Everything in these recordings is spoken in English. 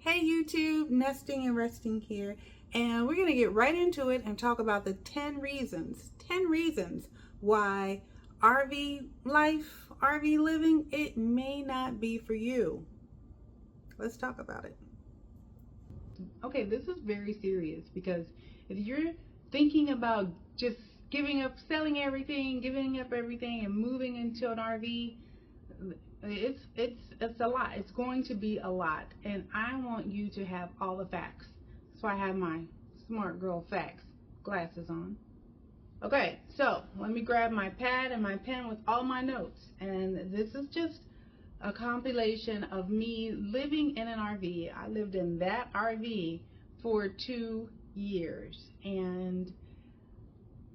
Hey YouTube, Nesting and Resting here, and we're going to get right into it and talk about the 10 reasons why RV life, RV living, it may not be for you. Let's talk about it. Okay, this is very serious because if you're thinking about just selling everything, giving up everything and moving into an RV, it's a lot. It's going to be a lot, and I want you to have all the facts. That's why I have my smart girl facts glasses on. Okay, so let me grab my pad and my pen with all my notes, and this is just a compilation of me living in an RV. I lived in that RV for 2 years, and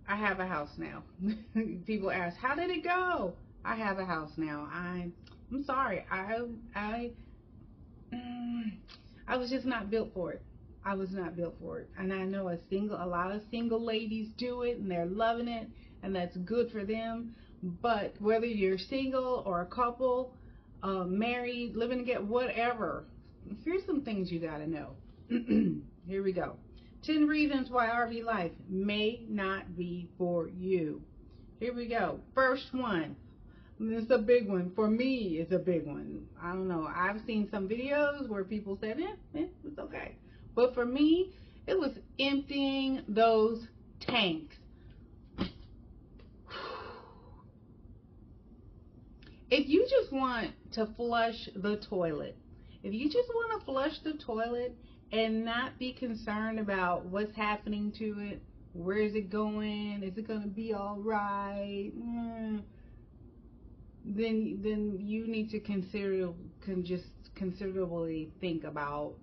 I have a house now. People ask, how did it go? I have a house now. I'm sorry. I was just not built for it. I was not built for it. And I know a lot of single ladies do it and they're loving it, and that's good for them. But whether you're single or a couple, married, living together, whatever, here's some things you got to know. Here we go. 10 reasons why RV life may not be for you. Here we go. First one. This is a big one. For me, it's a big one. I don't know. I've seen some videos where people said, it's okay. But for me, it was emptying those tanks. If you just want to flush the toilet, if you just want to flush the toilet and not be concerned about what's happening to it, where is it going, is it going to be all right, then you need to considerably think about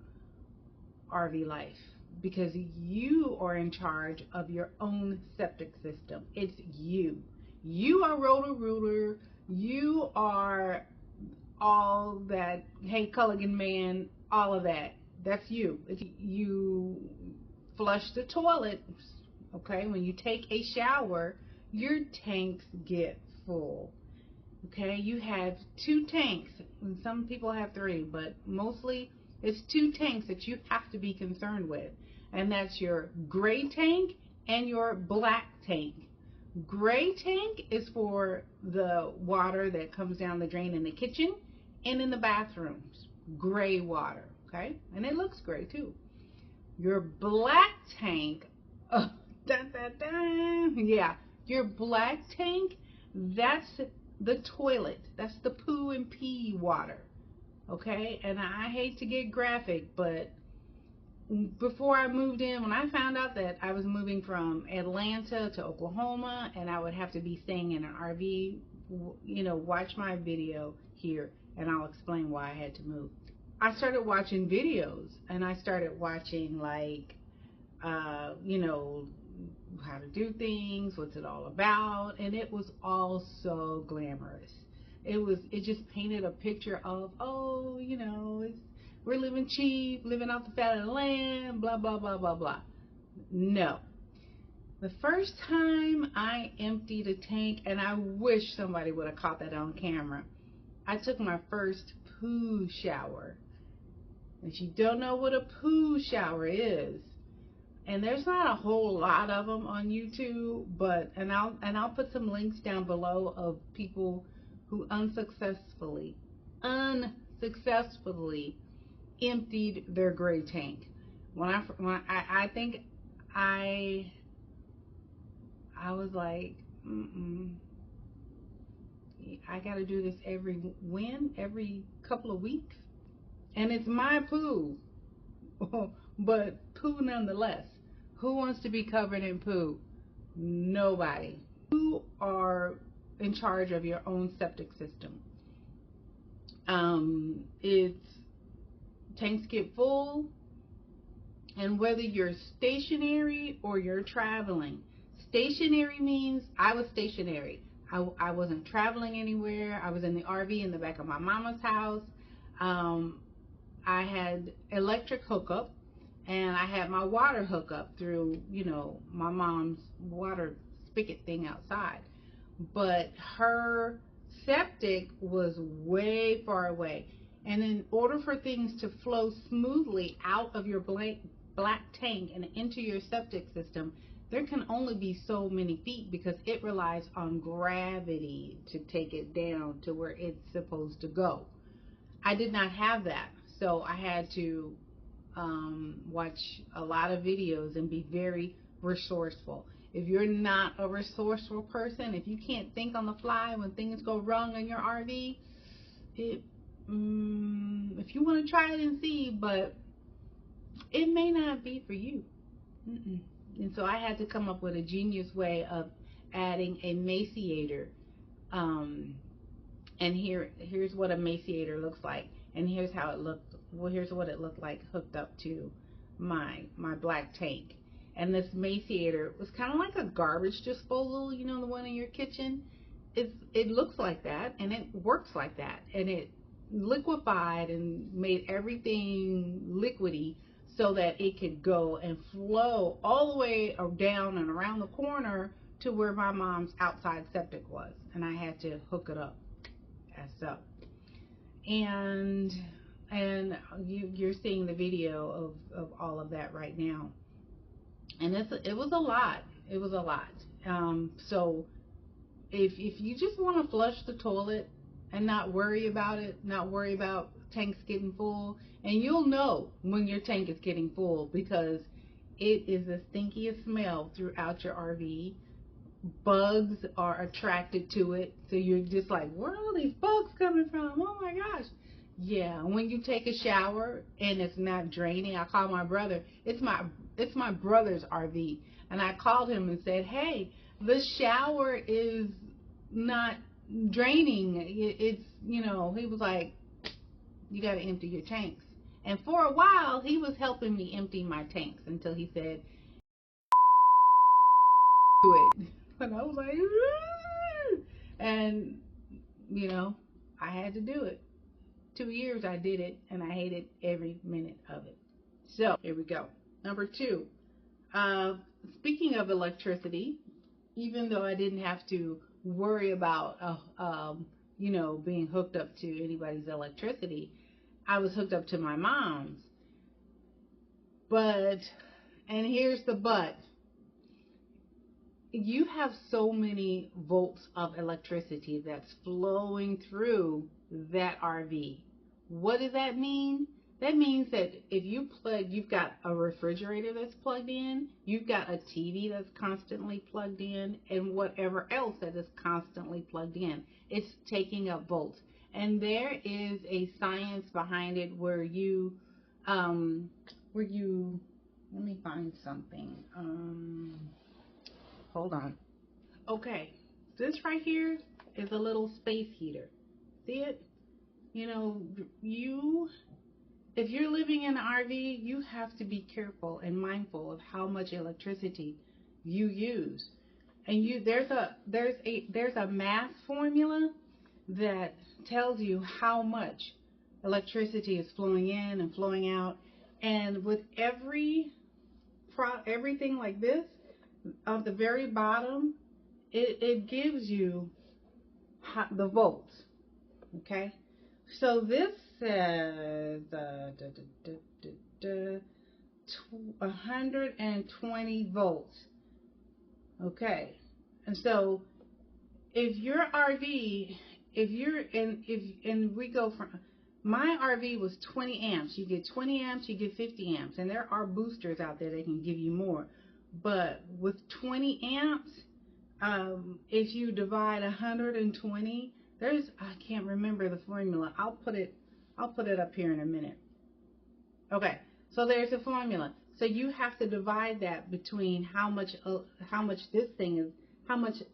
RV life, because you are in charge of your own septic system. It's you. You are Roto-Rooter. You are all that. Hey, Culligan man, all of that. That's you. If you flush the toilet, okay, when you take a shower, your tanks get full. Okay, you have 2 tanks, and some people have 3, but mostly it's 2 tanks that you have to be concerned with, and that's your gray tank and your black tank. Gray tank is for the water that comes down the drain in the kitchen and in the bathrooms. Gray water, okay, and it looks gray too. Your black tank, yeah, your black tank, that's the toilet. That's the poo and pee water. Okay? And I hate to get graphic, but before I moved in, when I found out that I was moving from Atlanta to Oklahoma and I would have to be staying in an RV, watch my video here and I'll explain why I had to move. I started watching videos, and I started watching how to do things, what's it all about, and it was all so glamorous. It just painted a picture of, we're living cheap, living off the fat of the land, blah blah blah blah blah. No. The first time I emptied a tank, and I wish somebody would have caught that on camera, I took my first poo shower. If you don't know what a poo shower is, and there's not a whole lot of them on YouTube, but I'll put some links down below of people who unsuccessfully emptied their gray tank. I think I was like, I got to do this every couple of weeks, and it's my poo. But poo nonetheless. Who wants to be covered in poo? Nobody. You are in charge of your own septic system. Tanks get full, and whether you're stationary or you're traveling. Stationary means I was stationary. I wasn't traveling anywhere. I was in the RV in the back of my mama's house. I had electric hookup, and I had my water hookup through, my mom's water spigot thing outside. But her septic was way far away. And in order for things to flow smoothly out of your black tank and into your septic system, there can only be so many feet because it relies on gravity to take it down to where it's supposed to go. I did not have that, so I had to watch a lot of videos and be very resourceful. If you're not a resourceful person, if you can't think on the fly when things go wrong in your RV, if you want to try it and see, but it may not be for you. And so I had to come up with a genius way of adding a maciator. And here's what a maciator looks like, and here's how it looked. Well, here's what it looked like hooked up to my black tank. And this maciator was kind of like a garbage disposal, you know, the one in your kitchen. It looks like that, and it works like that, and it liquefied and made everything liquidy so that it could go and flow all the way down and around the corner to where my mom's outside septic was, and I had to hook it up as so. And you're seeing the video of all of that right now, and it was a lot. It was a lot. So if you just want to flush the toilet and not worry about it, not worry about tanks getting full, and you'll know when your tank is getting full because it is the stinkiest smell throughout your RV. Bugs are attracted to it, so you're just like, where are all these bugs coming from? Oh my gosh. Yeah, when you take a shower and it's not draining, I call my brother. It's my brother's RV, and I called him and said, hey, the shower is not draining. It's, you know, he was like, you got to empty your tanks. And for a while, he was helping me empty my tanks until he said, do it. And I was like, "Ooh." And, you know, I had to do it. 2 years I did it, and I hated every minute of it. So, here we go. Number 2. Speaking of electricity, even though I didn't have to worry about, you know, being hooked up to anybody's electricity, I was hooked up to my mom's. But, and here's the but, you have so many volts of electricity that's flowing through that RV. What does that mean? That means that if you've got a refrigerator that's plugged in, you've got a TV that's constantly plugged in, and whatever else that is constantly plugged in. It's taking up volts. And there is a science behind it where you, let me find something. Hold on. Okay, this right here is a little space heater. See it? You know, if you're living in an RV, you have to be careful and mindful of how much electricity you use. And there's a math formula that tells you how much electricity is flowing in and flowing out. And with everything like this, of the very bottom, it gives you the volts. Okay, so this says 120 volts. Okay, and so if your RV, and we go from, my RV was 20 amps. You get 20 amps, you get 50 amps, and there are boosters out there that can give you more. But with 20 amps, if you divide 120, I can't remember the formula. I'll put it up here in a minute. Okay, so there's a formula. So you have to divide that between how much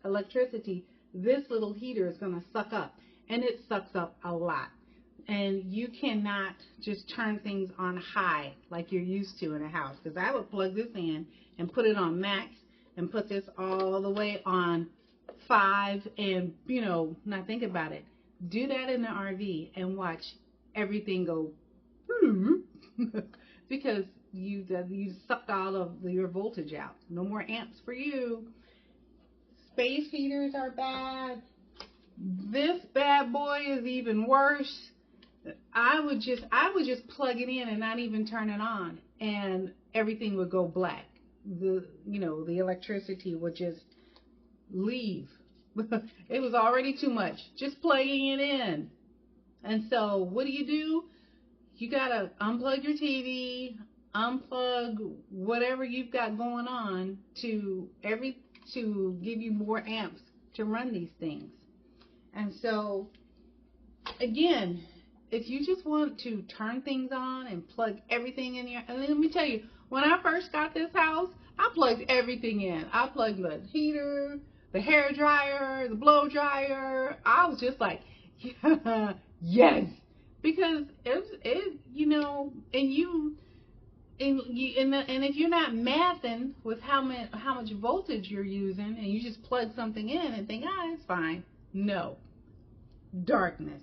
electricity this little heater is going to suck up, and it sucks up a lot. And you cannot just turn things on high like you're used to in a house, because I would plug this in and put it on max and put this all the way on 5 and, you know, not think about it. Do that in the RV and watch everything go because you sucked all of your voltage out. No more amps for you. Space heaters are bad. This bad boy is even worse. I would just plug it in and not even turn it on, and everything would go black. The electricity would just leave. It was already too much just plugging it in. And so what do? You gotta unplug your TV, unplug whatever you've got going on to give you more amps to run these things. And so again, if you just want to turn things on and plug everything in your, and let me tell you, when I first got this house, I plugged everything in. I plugged the heater, the hair dryer, the blow dryer. I was just like, yeah, yes, because and if you're not mathing with how much voltage you're using, and you just plug something in and think, it's fine. No, darkness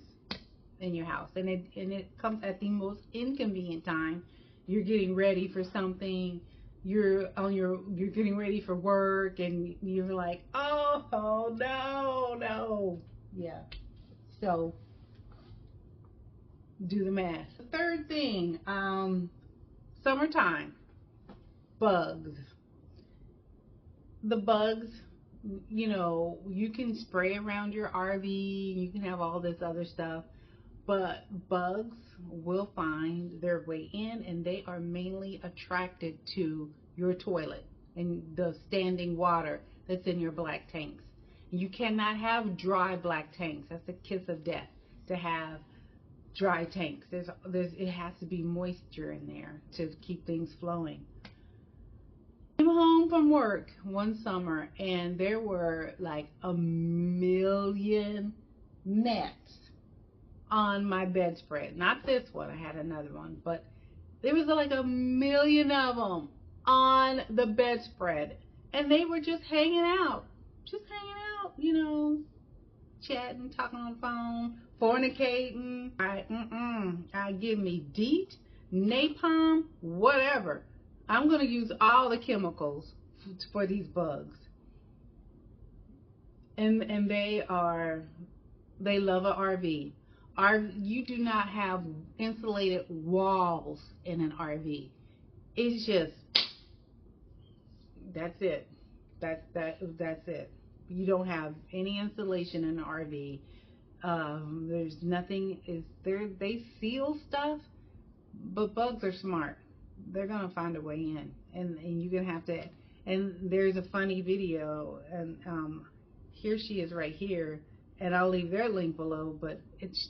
in your house, and it comes at the most inconvenient time. You're getting ready for something. You're getting ready for work, and you're like, oh no, yeah. So do the math. The third thing, summertime, bugs. The bugs, you can spray around your RV, you can have all this other stuff, but bugs will find their way in, and they are mainly attracted to your toilet and the standing water that's in your black tanks. You cannot have dry black tanks. That's the kiss of death to have dry tanks. It has to be moisture in there to keep things flowing. I came home from work one summer, and there were like 1,000,000 gnats on my bedspread. Not this one, I had another one, but there was like 1,000,000 of them on the bedspread, and they were just hanging out, chatting, talking on the phone, fornicating. I give me DEET, napalm, whatever. I'm going to use all the chemicals for these bugs. And they love an RV. You do not have insulated walls in an RV. It's just, that's it. That's it. You don't have any insulation in an RV. There's nothing there. They seal stuff, but bugs are smart. They're gonna find a way in, and you're gonna have to. And there's a funny video, and here she is right here, and I'll leave their link below. But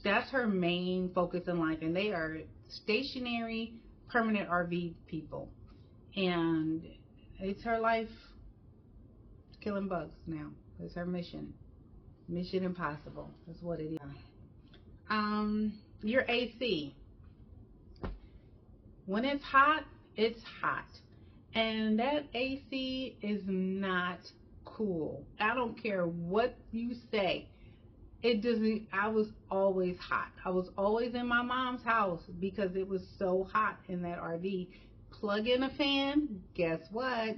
that's her main focus in life, and they are stationary, permanent RV people, and it's her life killing bugs now. It's her mission. Mission impossible. That's what it is. Your AC. When it's hot, and that AC is not cool. I don't care what you say. It doesn't. I was always hot. I was always in my mom's house because it was so hot in that RV. Plug in a fan, guess what?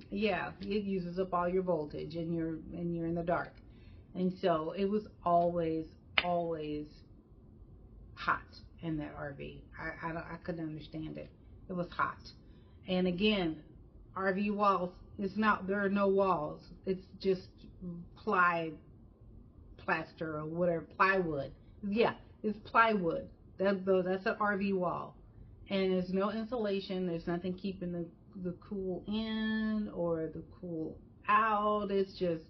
Yeah, it uses up all your voltage, and you're in the dark. And so it was always hot in that RV. I couldn't understand it. It was hot. And again, RV walls, there are no walls. It's just plaster or whatever, plywood. Yeah, it's plywood. That's an RV wall. And there's no insulation. There's nothing keeping the cool in or the cool out. It's just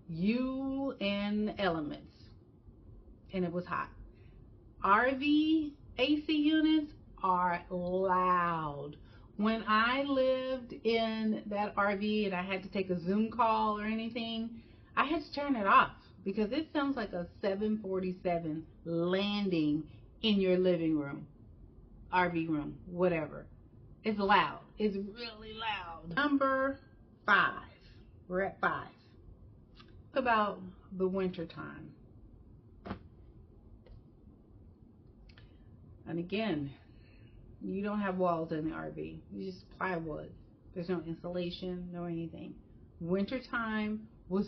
you and the elements. And it was hot. RV AC units are loud. When I lived in that RV and I had to take a Zoom call or anything, I had to turn it off because it sounds like a 747 landing in your living room, RV room, whatever. It's loud. It's really loud. Number 5. We're at 5. About the winter time. And again, you don't have walls in the RV. You just plywood. There's no insulation, no anything. Wintertime was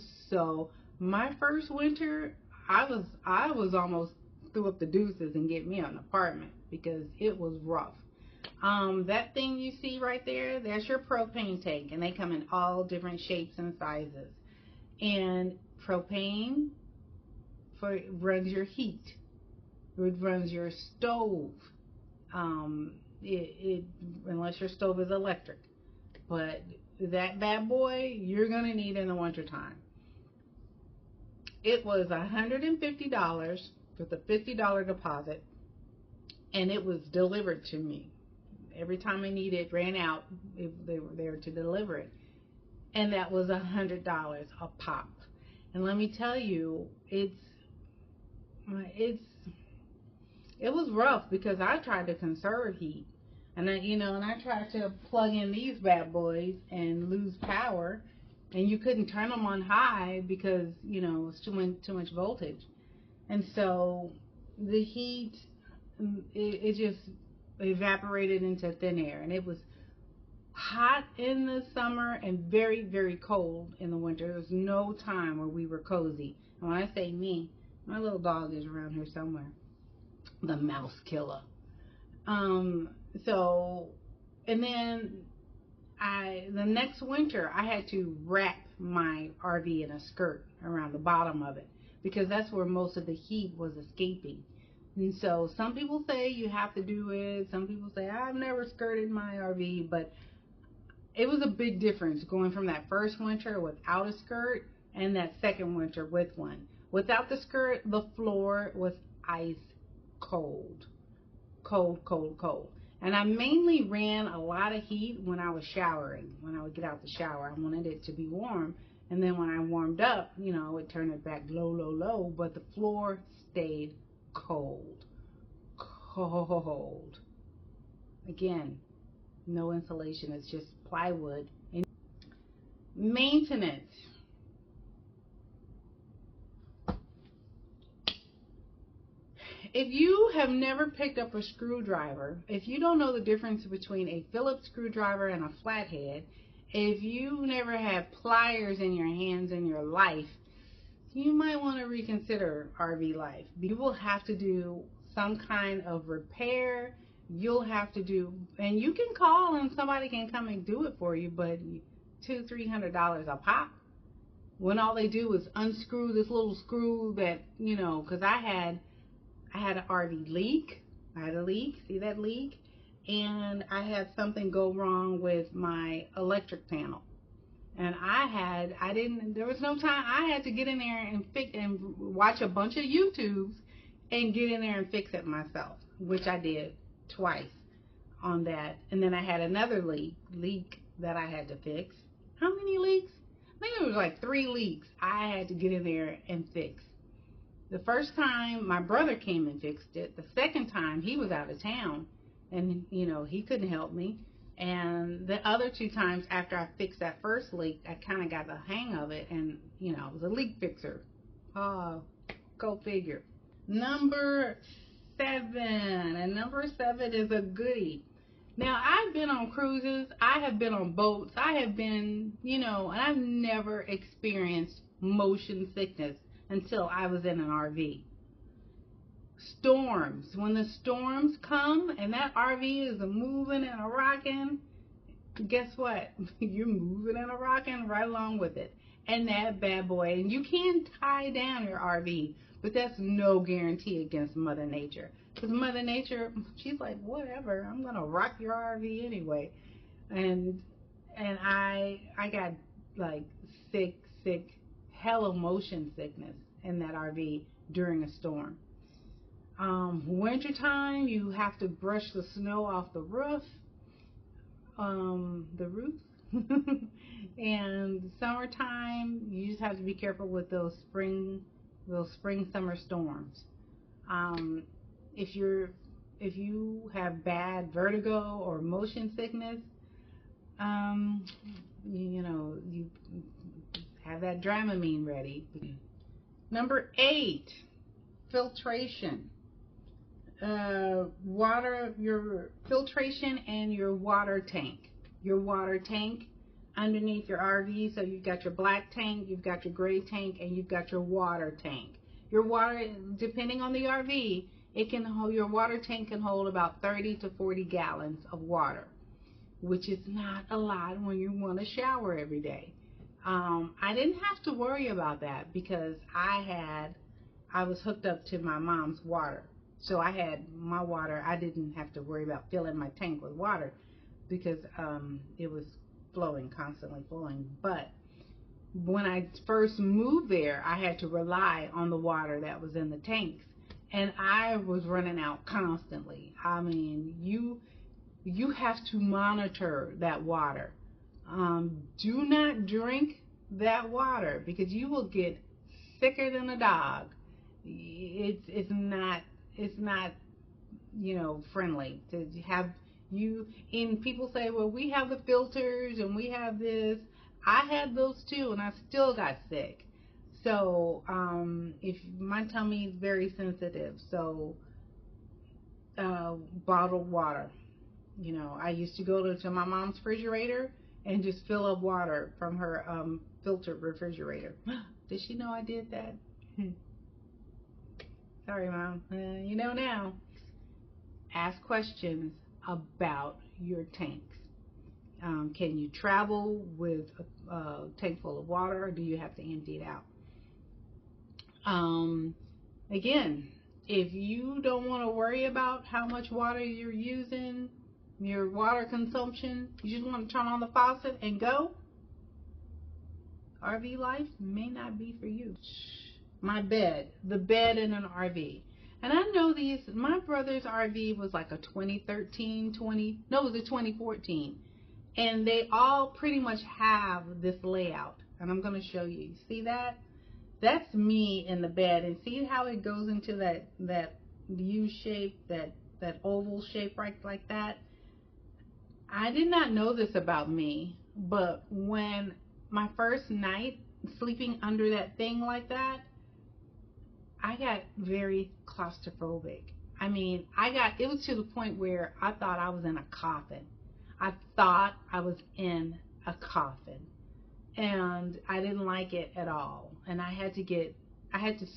my first winter, I was almost threw up the deuces and get me an apartment because it was rough. That thing you see right there, that's your propane tank, and they come in all different shapes and sizes. And propane runs your heat. It runs your stove. Unless your stove is electric. But that bad boy, you're going to need in the wintertime. It was $150 with a $50 deposit, and it was delivered to me. Every time I needed, ran out, they were there to deliver it. And that was $100 a pop. And let me tell you, it was rough because I tried to conserve heat. And I tried to plug in these bad boys and lose power, and you couldn't turn them on high because, it was too much voltage. And so the heat, it just evaporated into thin air, and it was hot in the summer and very, very cold in the winter. There was no time where we were cozy. And when I say me, my little dog is around here somewhere, the mouse killer. And then the next winter I had to wrap my RV in a skirt around the bottom of it because that's where most of the heat was escaping. And so some people say you have to do it. Some people say I've never skirted my RV, but it was a big difference going from that first winter without a skirt and that second winter with one. Without the skirt, the floor was ice cold. Cold, cold, cold. And I mainly ran a lot of heat when I was showering. When I would get out the shower, I wanted it to be warm. And then when I warmed up, it turned it back low, low, low. But the floor stayed cold. Cold. Again, no insulation. It's just plywood. And maintenance. If you have never picked up a screwdriver, if you don't know the difference between a Phillips screwdriver and a flathead, if you never had pliers in your hands in your life, you might want to reconsider RV life. You will have to do some kind of repair. You'll have to do, and you can call and somebody can come and do it for you, but $200-300 a pop. When all they do is unscrew this little screw that, because I had an RV leak. I had a leak. See that leak? And I had something go wrong with my electric panel. And there was no time. I had to get in there and watch a bunch of YouTubes and get in there and fix it myself, which I did twice on that. And then I had another leak that I had to fix. How many leaks? I think it was like 3 leaks I had to get in there and fix. The first time, my brother came and fixed it. The second time, he was out of town, and, he couldn't help me. And the other 2 times after I fixed that first leak, I kind of got the hang of it, and, I was a leak fixer. Oh, go figure. Number 7, and number 7 is a goodie. Now, I've been on cruises. I have been on boats. I have been, and I've never experienced motion sickness until I was in an RV. Storms. When the storms come and that RV is a moving and a rocking, guess what? You're moving and a rocking right along with it. And that bad boy. And you can tie down your RV, but that's no guarantee against Mother Nature. Because Mother Nature, she's like, whatever, I'm going to rock your RV anyway. And I got like sick, hella motion sickness in that RV during a storm. Wintertime, you have to brush the snow off the roof. And summertime, you just have to be careful with those spring summer storms. If you have bad vertigo or motion sickness, you have that Dramamine ready. Number 8, filtration. Your filtration and your water tank. Your water tank underneath your RV. So you've got your black tank, you've got your gray tank, and you've got your water tank. Your water, depending on the RV, it can hold, your water tank can hold about 30 to 40 gallons of water, which is not a lot when you want to shower every day. I didn't have to worry about that because I was hooked up to my mom's water. So I had my water. I didn't have to worry about filling my tank with water because it was constantly flowing. But when I first moved there, I had to rely on the water that was in the tanks, and I was running out constantly. I mean, you have to monitor that water. Do not drink that water because you will get sicker than a dog. It's not friendly to have you. And people say, well, we have the filters and we have this. I had those too, and I still got sick. So if my tummy is very sensitive, so bottled water. I used to go to my mom's refrigerator and just fill up water from her filtered refrigerator. Did she know I did that? Sorry, Mom. You know now. Ask questions about your tanks. Can you travel with a tank full of water, or do you have to empty it out? Again, if you don't want to worry about how much water you're using, your water consumption, you just want to turn on the faucet and go, RV life may not be for you. The bed in an RV. And I know my brother's RV was like a 2014. And they all pretty much have this layout. And I'm going to show you. See that? That's me in the bed. And see how it goes into that U shape, that oval shape right like that? I did not know this about me, but when my first night sleeping under that thing like that, I got very claustrophobic. I mean, it was to the point where I thought I was in a coffin. I thought I was in a coffin. And I didn't like it at all. And I had to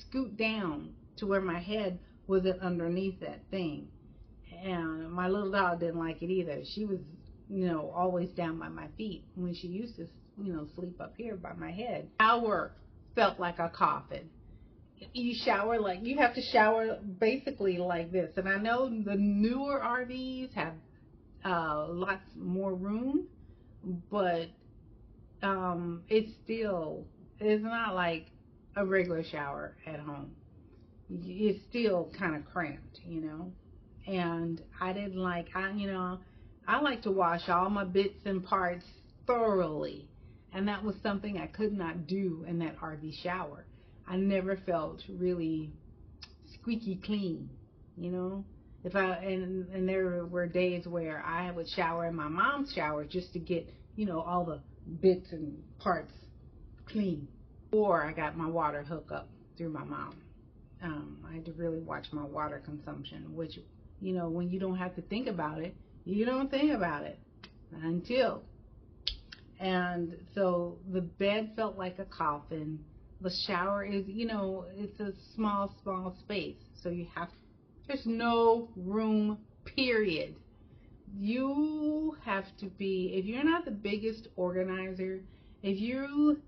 scoot down to where my head wasn't underneath that thing. And my little dog didn't like it either. She was, always down by my feet when she used to, sleep up here by my head. Shower felt like a coffin. You have to shower basically like this. And I know the newer RVs have lots more room, but it's not like a regular shower at home. It's still kind of cramped, and I didn't like, I like to wash all my bits and parts thoroughly, and that was something I could not do in that RV shower. I never felt really squeaky clean, and there were days where I would shower in my mom's shower just to get, all the bits and parts clean. Or I got my water hookup through my mom. I had to really watch my water consumption, which, when you don't have to think about it, you don't think about it until. And so the bed felt like a coffin. The shower is, it's a small space. So there's no room, period. You have to be, if you're not the biggest organizer, if you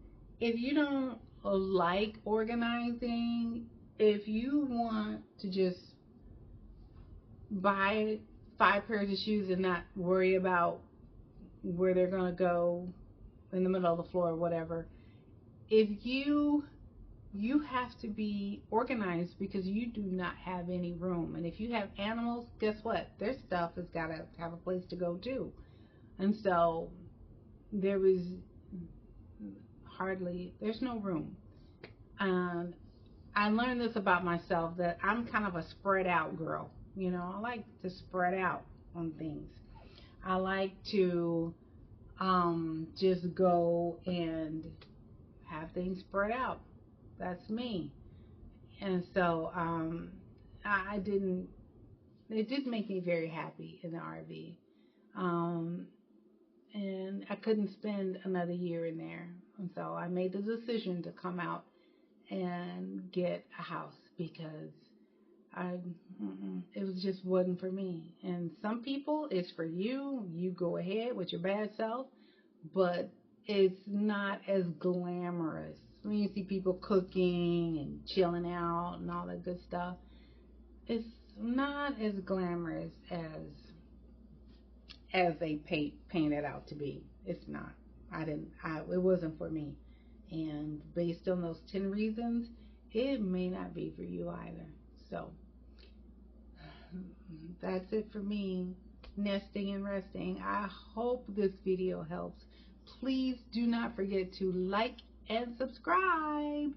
don't like organizing, if you want to just buy 5 pairs of shoes and not worry about where they're going to go in the middle of the floor or whatever, if you have to be organized because you do not have any room. And if you have animals, guess what? Their stuff has got to have a place to go too. And so there's no room. And I learned this about myself, that I'm kind of a spread out girl. I like to spread out on things. I like to just go and have things spread out. That's me. And so it did make me very happy in the RV. And I couldn't spend another year in there. And so I made the decision to come out and get a house because it was just wasn't for me. And some people, it's for you. You go ahead with your bad self, but it's not as glamorous. When you see people cooking and chilling out and all that good stuff, it's not as glamorous as they paint it out to be. It's not. It wasn't for me. And based on those 10 reasons, it may not be for you either. So that's it for me, nesting and resting. I hope this video helps. Please do not forget to like and subscribe.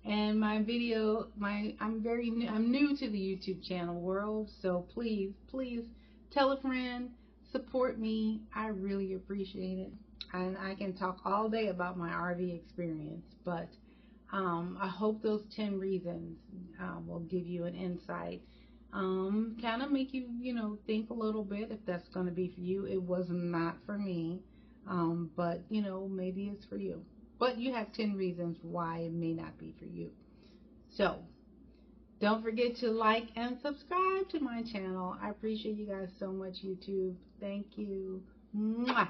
And my video, I'm new to the YouTube channel world, so please tell a friend, support me. I really appreciate it. And I can talk all day about my RV experience, but I hope those 10 reasons will give you an insight. Kind of make you, think a little bit if that's going to be for you. It was not for me, but, maybe it's for you. But you have 10 reasons why it may not be for you. So, don't forget to like and subscribe to my channel. I appreciate you guys so much, YouTube. Thank you. Mwah.